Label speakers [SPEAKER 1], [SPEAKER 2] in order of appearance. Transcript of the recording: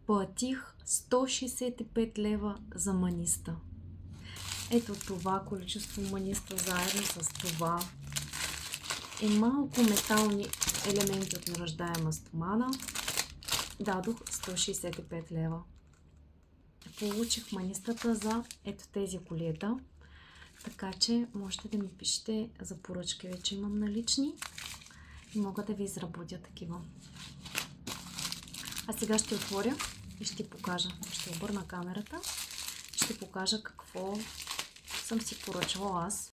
[SPEAKER 1] платих 165 лева за маниста. Ето това количество маниста заедно с това и малко метални елементи от неръждаема стомана дадох 165 лева. Получих манистата за ето тези колиета, така че можете да ми пишете за поръчки. Вече имам налични и мога да ви изработя такива. А сега ще отворя и ще покажа. Ще обърна камерата и ще покажа какво съм си поръчала аз.